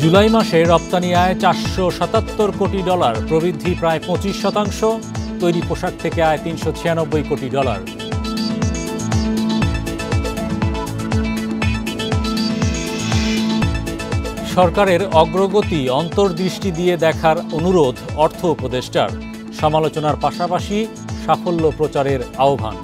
জুলাই মাসে রপ্তানি আয় $477 কোটি, প্রবৃদ্ধি প্রায় 25%। তৈরি পোশাক থেকে আয় $396 কোটি। সরকারের অগ্রগতি অন্তর্দৃষ্টি দিয়ে দেখার অনুরোধ অর্থ উপদেষ্টার, সমালোচনার পাশাপাশি সাফল্য প্রচারের আহ্বান।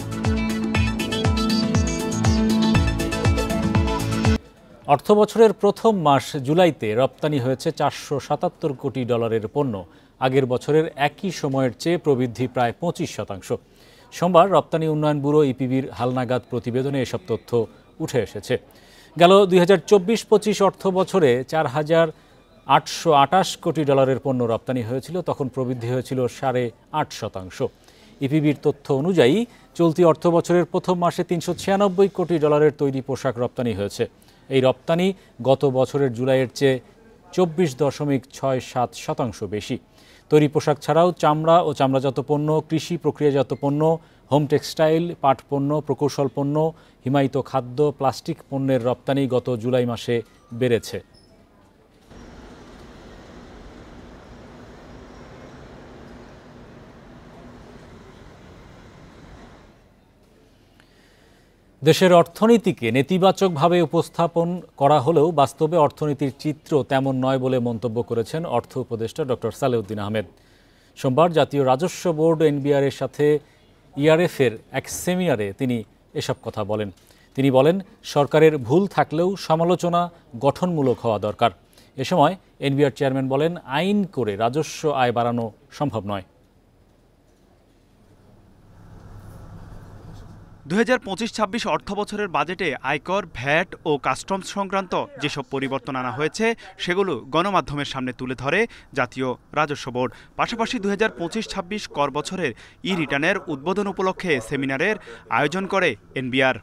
অর্থবছরের প্রথম মাস জুলাইতে রপ্তানি হয়েছে $477 কোটি পণ্য, আগের বছরের একই সময়ের চেয়ে প্রবৃদ্ধি প্রায় 25%। সোমবার রপ্তানি উন্নয়ন ব্যুরো ইপিবির হালনাগাদ প্রতিবেদনে এসব তথ্য উঠে এসেছে। গেল 2024-25 অর্থ বছরে $4,828 কোটি পণ্য রপ্তানি হয়েছিল, তখন প্রবৃদ্ধি হয়েছিল 8.5%। ইপিবির তথ্য অনুযায়ী চলতি অর্থ বছরের প্রথম মাসে $396 কোটি তৈরি পোশাক রপ্তানি হয়েছে। এই রপ্তানি গত বছরের জুলাইয়ের চেয়ে 24.67% বেশি। তৈরি পোশাক ছাড়াও চামড়া ও চামড়াজাত পণ্য, কৃষি প্রক্রিয়াজাত পণ্য, হোম টেক্সটাইল, পাট পণ্য, প্রকৌশল পণ্য, হিমায়িত খাদ্য, প্লাস্টিক পণ্যের রপ্তানি গত জুলাই মাসে বেড়েছে। দেশের অর্থনীতিকে নেতিবাচকভাবে উপস্থাপন করা হলেও বাস্তবে অর্থনীতির চিত্র তেমন নয় বলে মন্তব্য করেছেন অর্থ উপদেষ্টা ডক্টর সালেউদ্দিন আহমেদ। সোমবার জাতীয় রাজস্ব বোর্ড এনবিআর-এর সাথে ইআরএফ-এর এক সেমিনারে তিনি এসব কথা বলেন। তিনি বলেন, সরকারের ভুল থাকলেও সমালোচনা গঠনমূলক হওয়া দরকার। এ সময় এনবিআর চেয়ারম্যান বলেন, আইন করে রাজস্ব আয় বাড়ানো সম্ভব নয়। 2025-26 অর্থবছরের বাজেটে আয়কর, ভ্যাট ও কাস্টমস সংক্রান্ত যেসব পরিবর্তন আনা হয়েছে সেগুলো গণমাধ্যমের সামনে তুলে ধরে জাতীয় রাজস্ব বোর্ড। পাশাপাশি 2025-26 কর বছরের রিটার্নের উদ্বোধন উপলক্ষে সেমিনারের আয়োজন করে এনবিআর।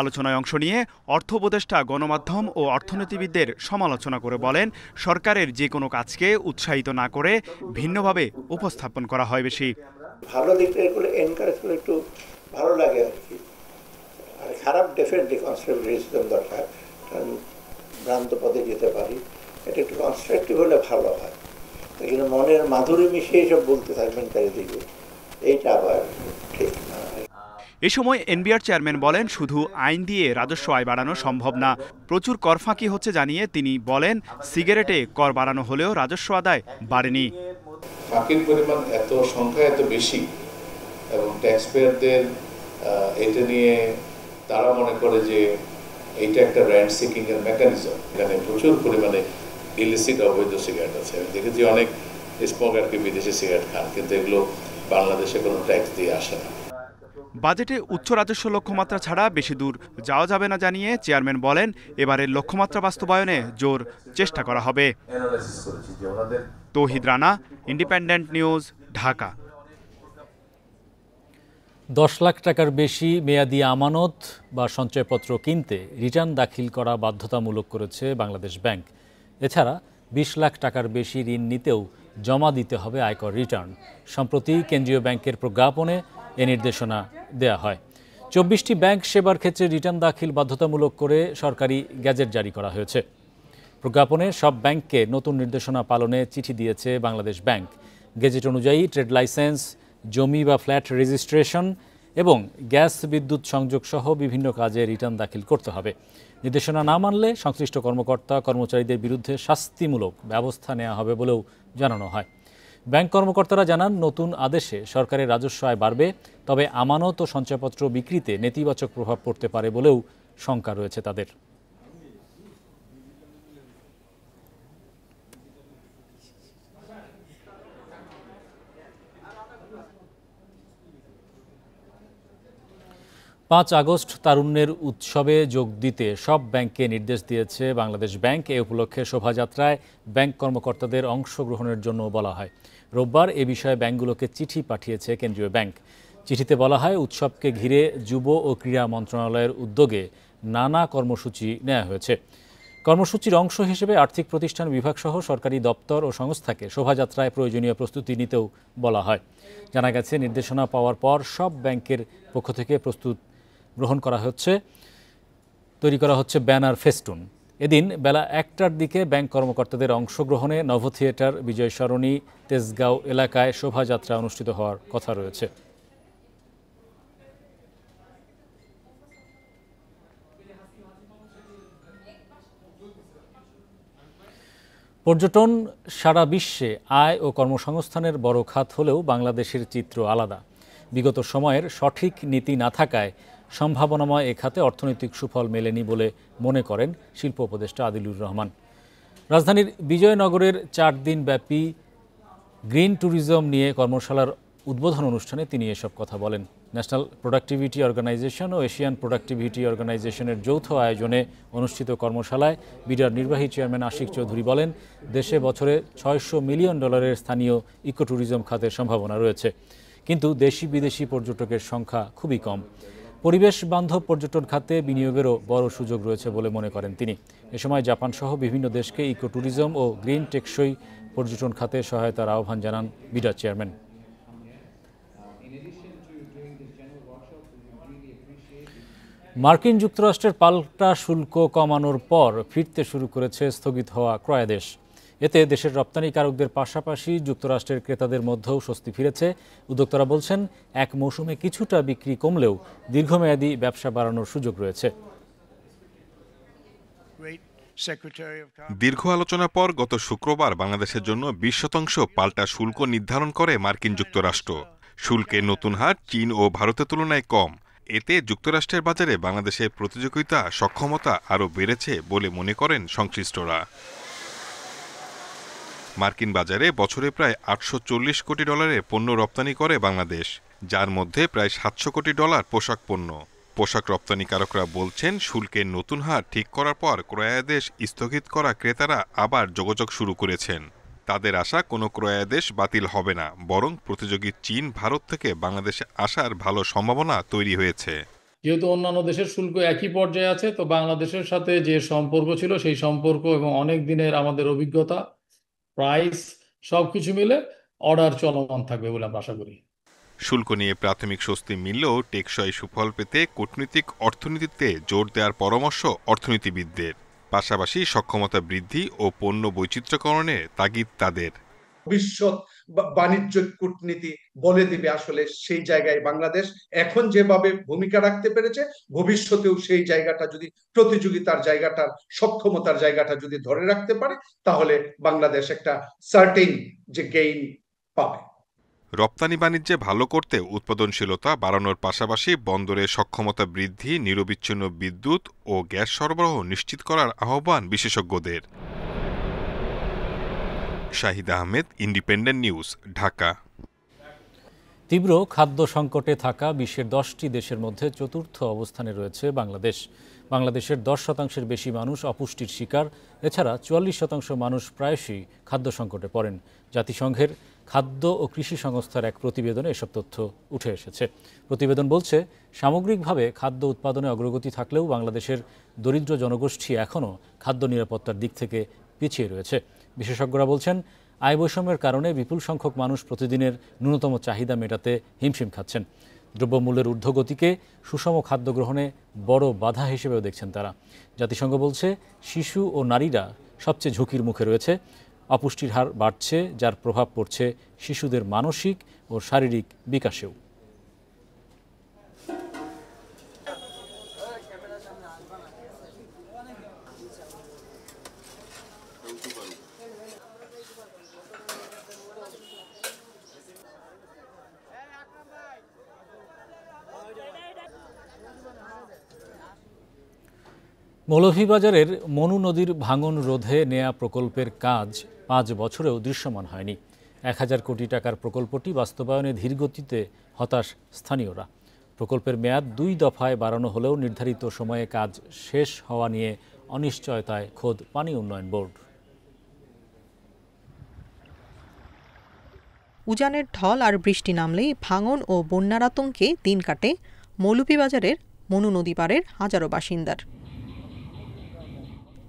আলোচনায় অংশ নিয়ে অর্থ উপদেষ্টা গণমাধ্যম ও অর্থনীতিবিদদের সমালোচনা করে বলেন, সরকারের যে কোনো কাজকে উৎসাহিত না করে ভিন্নভাবে উপস্থাপন করা হয় বেশি। ভালো দিকটা করে এনকারেজ করে একটু ভালো লাগে আর কি, আর খারাপ ডেফিনেটলি কনস্ট্রাকটিভ দরকার, কারণ ভ্রান্ত পথে যেতে পারি। এটা একটু কনস্ট্রাকটিভ হলে ভালো হয়, কিন্তু মনের মাধুরী মিশিয়ে সব বলতে থাকবেন চারিদিকে, এইটা আবার ঠিক না। এ সময় এনবিআর চেয়ারম্যান বলেন, শুধু আইন দিয়ে রাজস্ব আয় বাড়ানো সম্ভব না, প্রচুর কর ফাঁকি হচ্ছে জানিয়ে তিনি বলেন, সিগারেটে কর বাড়ানো হলেও রাজস্ব আদায় বাড়েনি। ফাঁকির পরিমাণ এত সংখ্যা এত বেশি এবং ট্যাক্স পেয়ারদের এটা নিয়ে তারা মনে করে যে এইটা একটা র্যান্ট সিকিং এর মেকানিজম। এখানে প্রচুর পরিমাণে ইলিসিট অবৈধ সিগারেট আছে। আমি দেখেছি অনেক স্মোকারকে বিদেশি সিগারেট খান, কিন্তু এগুলো বাংলাদেশে কোনো ট্যাক্স দিয়ে আসে না। বাজেটে উচ্চ রাজস্ব লক্ষ্যমাত্রা ছাড়া বেশি দূর যাওয়া যাবে না জানিয়ে চেয়ারম্যান বলেন, এবারের লক্ষ্যমাত্রা বাস্তবায়নে জোর চেষ্টা করা হবে। তৌহিদ রানা, ইন্ডিপেন্ডেন্ট নিউজ, ঢাকা। 10 লাখ টাকার বেশি মেয়াদি আমানত বা সঞ্চয়পত্র কিনতে রিটার্ন দাখিল করা বাধ্যতামূলক করেছে বাংলাদেশ ব্যাংক। এছাড়া 20 লাখ টাকার বেশি ঋণ নিতেও জমা দিতে হবে আয়কর রিটার্ন। সম্প্রতি কেন্দ্রীয় ব্যাংকের প্রজ্ঞাপনে এ নির্দেশনা দেয়া হয়। 24টি ব্যাংক সেবার ক্ষেত্রে রিটার্ন দাখিল বাধ্যতামূলক করে সরকারি গ্যাজেট জারি করা হয়েছে। প্রজ্ঞাপনে সব ব্যাংককে নতুন নির্দেশনা পালনে চিঠি দিয়েছে বাংলাদেশ ব্যাংক। গেজেট অনুযায়ী ট্রেড লাইসেন্স, জমি বা ফ্ল্যাট রেজিস্ট্রেশন এবং গ্যাস বিদ্যুৎ সংযোগ সহ বিভিন্ন কাজে রিটার্ন দাখিল করতে হবে। নির্দেশনা না মানলে সংশ্লিষ্ট কর্মকর্তা কর্মচারীদের বিরুদ্ধে শাস্তিমূলক ব্যবস্থা নেওয়া হবে বলেও জানানো হয়। ব্যাংক কর্মকর্তারা জানান, নতুন আদেশে সরকারের রাজস্ব আয় বাড়বে, তবে আমানত ও সঞ্চয়পত্র বিক্রিতে নেতিবাচক প্রভাব পড়তে পারে বলেও শঙ্কা রয়েছে তাদের। পাঁচ আগস্ট তারুণ্যের উৎসবে যোগ দিতে সব ব্যাংককে নির্দেশ দিয়েছে বাংলাদেশ ব্যাংক। এ উপলক্ষে শোভাযাত্রায় ব্যাংক কর্মকর্তাদের অংশগ্রহণের জন্য বলা হয়। রোববার এ বিষয়ে ব্যাংকগুলোকে চিঠি পাঠিয়েছে কেন্দ্রীয় ব্যাংক। চিঠিতে বলা হয়, উৎসবকে ঘিরে যুব ও ক্রীড়া মন্ত্রণালয়ের উদ্যোগে নানা কর্মসূচি নেওয়া হয়েছে। কর্মসূচির অংশ হিসেবে আর্থিক প্রতিষ্ঠান বিভাগসহ সরকারি দপ্তর ও সংস্থাকে শোভাযাত্রায় প্রয়োজনীয় প্রস্তুতি নিতেও বলা হয়। জানা গেছে, নির্দেশনা পাওয়ার পর সব ব্যাংকের পক্ষ থেকে প্রস্তুত গ্রহণ করা হচ্ছে। তৈরি করা হচ্ছে ব্যানার ফেস্টুন। এদিন বেলা 1টার দিকে ব্যাংক কর্মকর্তাদের অংশগ্রহণে নভ থিয়েটার, বিজয় সরণি, তেজগাঁও এলাকায় শোভাযাত্রা অনুষ্ঠিত হওয়ার কথা রয়েছে। পর্যটন সারা বিশ্বে আয় ও কর্মসংস্থানের বড় খাত হলেও বাংলাদেশের চিত্র আলাদা। বিগত সময়ের সঠিক নীতি না থাকায় সম্ভাবনাময় এ খাতে অর্থনৈতিক সুফল মেলেনি বলে মনে করেন শিল্প উপদেষ্টা আদিলুর রহমান। রাজধানীর বিজয়নগরের 4 দিনব্যাপী গ্রিন ট্যুরিজম নিয়ে কর্মশালার উদ্বোধন অনুষ্ঠানে তিনি এসব কথা বলেন। ন্যাশনাল প্রোডাক্টিভিটি অর্গানাইজেশন ও এশিয়ান প্রোডাক্টিভিটি অর্গানাইজেশনের যৌথ আয়োজনে অনুষ্ঠিত কর্মশালায় বিডার নির্বাহী চেয়ারম্যান আশিক চৌধুরী বলেন, দেশে বছরে $600 মিলিয়ন স্থানীয় ইকো ট্যুরিজম খাতের সম্ভাবনা রয়েছে, কিন্তু দেশি বিদেশি পর্যটকের সংখ্যা খুবই কম। পরিবেশ বান্ধব পর্যটন খাতে বিনিয়োগেরও বড় সুযোগ রয়েছে বলে মনে করেন তিনি। এ সময় জাপান সহ বিভিন্ন দেশকে ইকো ট্যুরিজম ও গ্রিন টেকসই পর্যটন খাতে সহায়তার আহ্বান জানান বিডার চেয়ারম্যান। মার্কিন যুক্তরাষ্ট্রের পাল্টা শুল্ক কমানোর পর ফিরতে শুরু করেছে স্থগিত হওয়া ক্রয়াদেশ। এতে দেশের রপ্তানিকারকদের পাশাপাশি যুক্তরাষ্ট্রের ক্রেতাদের মধ্যেও স্বস্তি ফিরেছে। উদ্যোক্তারা বলছেন, এক মৌসুমে কিছুটা বিক্রি কমলেও দীর্ঘমেয়াদী ব্যবসা বাড়ানোর সুযোগ রয়েছে। দীর্ঘ আলোচনার পর গত শুক্রবার বাংলাদেশের জন্য 20% পাল্টা শুল্ক নির্ধারণ করে মার্কিন যুক্তরাষ্ট্র। শুল্কের নতুন হার চীন ও ভারতের তুলনায় কম। এতে যুক্তরাষ্ট্রের বাজারে বাংলাদেশের প্রতিযোগিতা সক্ষমতা আরও বেড়েছে বলে মনে করেন সংশ্লিষ্টরা। মার্কিন বাজারে বছরে প্রায় $840 কোটি পণ্য রপ্তানি করে বাংলাদেশ, যার মধ্যে প্রায় $700 কোটি পোশাক পণ্য। পোশাক রপ্তানিকারকরা বলছেন, শুল্কের নতুন হার ঠিক করার পর ক্রয়াদেশ স্থগিত করা ক্রেতারা আবার যোগাযোগ শুরু করেছেন। তাদের আশা কোনো ক্রয়াদেশ বাতিল হবে না, বরং প্রতিযোগী চীন, ভারত থেকে বাংলাদেশে আসার ভালো সম্ভাবনা তৈরি হয়েছে। যেহেতু অন্যান্য দেশের শুল্ক একই পর্যায়ে আছে, তো বাংলাদেশের সাথে যে সম্পর্ক ছিল সেই সম্পর্ক এবং অনেক দিনের আমাদের অভিজ্ঞতা, প্রাইস সবকিছু মিলে অর্ডার চলমান থাকবে বলে আমরা আশা করি। শুল্ক নিয়ে প্রাথমিক স্বস্তি মিললেও টেকসই সুফল পেতে কূটনৈতিক অর্থনীতিতে জোর দেওয়ার পরামর্শ অর্থনীতিবিদদের। পাশাপাশি সক্ষমতা বৃদ্ধি ও পণ্য বৈচিত্র্যকরণের তাগিদ তাদের। ভবিষ্যৎ বাণিজ্য কূটনীতি বলে দিবে আসলে সেই জায়গায় বাংলাদেশ এখন যেভাবে ভূমিকা রাখতে পেরেছে, ভবিষ্যতেও সেই জায়গাটা যদি প্রতিযোগিতার জায়গাটার সক্ষমতার জায়গাটা যদি ধরে রাখতে পারে, তাহলে বাংলাদেশ একটা সার্টেন যে গেইন পাবে। রপ্তানি বাণিজ্যে ভালো করতে উৎপাদনশীলতা বাড়ানোর পাশাপাশি বন্দরে সক্ষমতা বৃদ্ধি, নিরবিচ্ছিন্ন বিদ্যুৎ ও গ্যাস সরবরাহ নিশ্চিত করার আহ্বান বিশেষজ্ঞদের। Shahid Ahmed, independent news, Dhaka. তীব্র খাদ্য সংকটে থাকা বিশ্বের 10টি দেশের মধ্যে চতুর্থ অবস্থানে রয়েছে বাংলাদেশ। বাংলাদেশের 10% বেশি মানুষ অপুষ্টির শিকার। এছাড়া 44% মানুষ প্রায়শই খাদ্য সংকটে পড়েন। জাতিসংঘের খাদ্য ও কৃষি সংস্থার এক প্রতিবেদনে এসব তথ্য উঠে এসেছে। প্রতিবেদন বলছে, সামগ্রিকভাবে খাদ্য উৎপাদনে অগ্রগতি থাকলেও বাংলাদেশের দরিদ্র জনগোষ্ঠী এখনও খাদ্য নিরাপত্তার দিক থেকে পিছিয়ে রয়েছে। বিশেষজ্ঞরা বলছেন, আয় বৈষম্যের কারণে বিপুল সংখ্যক মানুষ প্রতিদিনের ন্যূনতম চাহিদা মেটাতে হিমশিম খাচ্ছেন। দ্রব্যমূল্যের ঊর্ধ্বগতিকে সুষম খাদ্য গ্রহণে বড় বাধা হিসেবেও দেখছেন তারা। জাতিসংঘ বলছে, শিশু ও নারীরা সবচেয়ে ঝুঁকির মুখে রয়েছে। অপুষ্টির হার বাড়ছে, যার প্রভাব পড়ছে শিশুদের মানসিক ও শারীরিক বিকাশেও। মৌলভীবাজারের মনু নদীর ভাঙন রোধে নেয়া প্রকল্পের কাজ 5 বছরেও দৃশ্যমান হয়নি। 1000 কোটি টাকার প্রকল্পটি বাস্তবায়নে ধীরগতিতে হতাশ স্থানীয়রা। প্রকল্পের মেয়াদ 2 দফায় বাড়ানো হলেও নির্ধারিত সময়ে কাজ শেষ হওয়া নিয়ে অনিশ্চয়তায় খোদ পানি উন্নয়ন বোর্ড। উজানের ঢল আর বৃষ্টি নামলেই ভাঙন ও বন্যার আতঙ্কে দিন কাটে মৌলভীবাজারের মনু নদী পাড়ের হাজারো বাসিন্দার।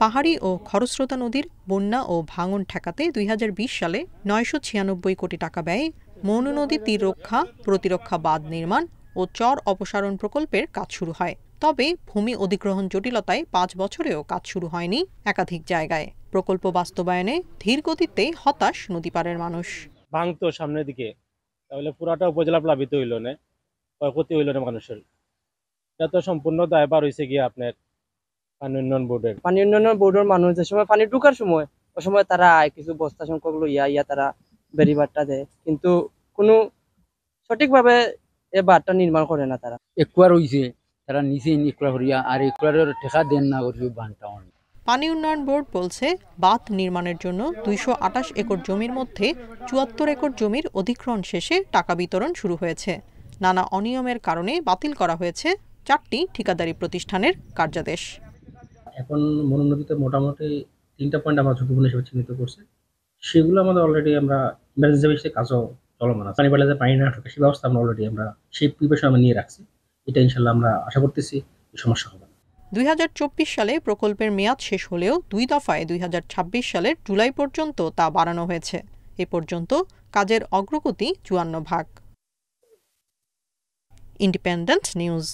পাহাড়ি ও খরস্রোতা নদীর বন্যা ও ভাঙন ঠেকাতে 2020 সালে 996 কোটি টাকা ব্যয়ে মনু নদী তীর রক্ষা, প্রতিরক্ষা বাঁধ নির্মাণ ও চর অপসারণ প্রকল্পের কাজ শুরু হয়। তবে ভূমি অধিগ্রহণ জটিলতায় ৫ বছরেও কাজ শুরু হয়নি একাধিক জায়গায়। প্রকল্প বাস্তবায়নে ধীর গতিতে হতাশ নদীপাড়ের মানুষ। ভাঙতো সামনের দিকে, তাহলে পুরাটা উপজেলা প্লাবিত হইল না, ক্ষয়ক্ষতি হইল না মানুষের। এটা তো সম্পূর্ণ দায়ভার হয়েছে গিয়ে আপনার পানি উন্নয়ন বোর্ডের। পানি উন্নয়ন বোর্ডের মানুষ যে সময় পানি ঢুকার সময় ওই সময় তারা কিছু বস্তা সংখ্যক ইয়া তারা বেরিবারটা দেয়, কিন্তু কোনো সঠিকভাবে এই বারটা নির্মাণ করে না তারা। একুয়ার হইছে, তারা নিচে একুয়ার করিয়া আর একুয়ারের টেকা দেন না করি বানটা। পানি উন্নয়ন বোর্ড বলছে বাঁধ নির্মাণের জন্য ২২৮ একর জমির মধ্যে ৭৪ একর জমির অধিগ্রহণ শেষে টাকা বিতরণ শুরু হয়েছে। নানা অনিয়মের কারণে বাতিল করা হয়েছে ৪টি ঠিকাদারি প্রতিষ্ঠানের কার্যাদেশ। এখন মনু নদীতে মোটামুটি ৩টা পয়েন্ট আমরা ঝুঁকিপূর্ণ হিসেবে চিহ্নিত করছি, সেগুলো আমাদের অলরেডি আমরা ইমার্জেন্সি বেসিসে কাজও চলমান আছে। পানি বাড়লে পানি না ঢোকে সেই ব্যবস্থা আমরা অলরেডি আমরা সেই প্রিপারেশন আমরা নিয়ে রাখছি। এটা ইনশাল্লাহ আমরা আশা করতেছি সমস্যা হবে না। ২০২৪ সালে প্রকল্পের মেয়াদ শেষ হলেও ২ দফায় ২০২৬ সালের জুলাই পর্যন্ত তা বাড়ানো হয়েছে। এ পর্যন্ত কাজের অগ্রগতি ৫৪%। Independent news.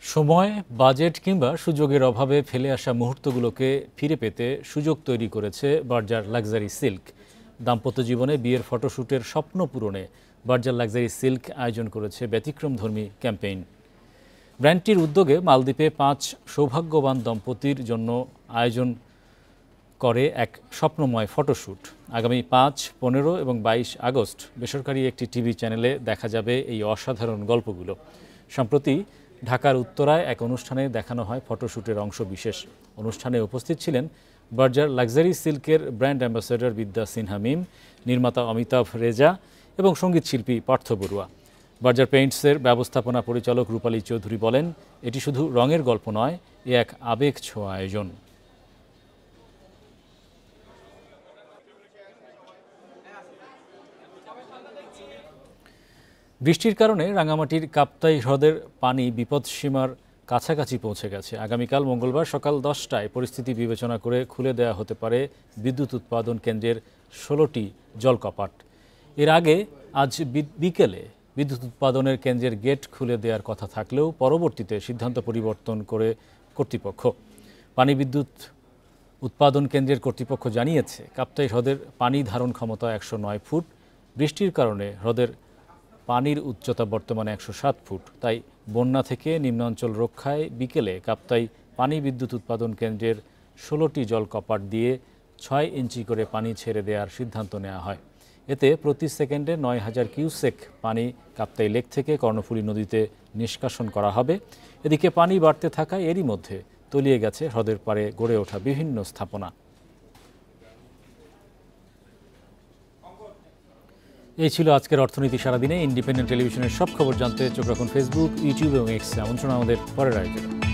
সময়, বাজেট কিংবা সুযোগের অভাবে ফেলে আসা মুহূর্তগুলোকে ফিরে পেতে সুযোগ তৈরি করেছে বার্জার লাক্সারি সিল্ক। দাম্পত্য জীবনে বিয়ের ফটোশ্যুটের স্বপ্ন পূরণে বার্জার লাক্সারি সিল্ক আয়োজন করেছে ব্যতিক্রমধর্মী ক্যাম্পেইন। ব্র্যান্ডটির উদ্যোগে মালদ্বীপে ৫ সৌভাগ্যবান দম্পতির জন্য আয়োজন করে এক স্বপ্নময় ফটোশ্যুট। আগামী ৫, ১৫ এবং ২২ আগস্ট বেসরকারি একটি টিভি চ্যানেলে দেখা যাবে এই অসাধারণ গল্পগুলো। সম্প্রতি ঢাকার উত্তরায় এক অনুষ্ঠানে দেখানো হয় ফটোশ্যুটের অংশ বিশেষ। অনুষ্ঠানে উপস্থিত ছিলেন বার্জার লাক্সারি সিল্কের ব্র্যান্ড অ্যাম্বাসেডর বিদ্যা সিনহা মিম, নির্মাতা অমিতাভ রেজা এবং সঙ্গীতশিল্পী পার্থ বড়ুয়া। বার্জার পেইন্টসের ব্যবস্থাপনা পরিচালক রূপালী চৌধুরী বলেন, এটি শুধু রঙের গল্প নয়, এ এক আবেগ ছোঁয়া আয়োজন। বৃষ্টির কারণে রাঙামাটির কাপ্তাই হ্রদের পানি বিপদসীমার কাছাকাছি পৌঁছে গেছে। আগামীকাল মঙ্গলবার সকাল 10টায় পরিস্থিতি বিবেচনা করে খুলে দেওয়া হতে পারে বিদ্যুৎ উৎপাদন কেন্দ্রের 16টি জলকপাট। এর আগে আজ বিকেলে বিদ্যুৎ উৎপাদনের কেন্দ্রের গেট খুলে দেওয়ার কথা থাকলেও পরবর্তীতে সিদ্ধান্ত পরিবর্তন করে কর্তৃপক্ষ। পানি বিদ্যুৎ উৎপাদন কেন্দ্রের কর্তৃপক্ষ জানিয়েছে, কাপ্তাই হ্রদের পানি ধারণ ক্ষমতা 109 ফুট। বৃষ্টির কারণে হ্রদের পানির উচ্চতা বর্তমানে 107 ফুট। তাই বন্যা থেকে নিম্নাঞ্চল রক্ষায় বিকেলে কাপ্তাই পানি বিদ্যুৎ উৎপাদন কেন্দ্রের 16টি জলকপাট দিয়ে 6 ইঞ্চি করে পানি ছেড়ে দেওয়ার সিদ্ধান্ত নেওয়া হয়। এতে প্রতি সেকেন্ডে 9000 কিউসেক পানি কাপ্তাই লেক থেকে কর্ণফুলী নদীতে নিষ্কাশন করা হবে। এদিকে পানি বাড়তে থাকায় এরই মধ্যে তলিয়ে গেছে হ্রদের পাড়ে গড়ে ওঠা বিভিন্ন স্থাপনা। এই ছিল আজকের অর্থনীতি সারাদিনে। ইন্ডিপেন্ডেন্ট টেলিভিশনের সব খবর জানতে চোখ রাখুন ফেসবুক, ইউটিউব এবং এক্সে। আমন্ত্রণ আমাদের পরের আয়োজনে।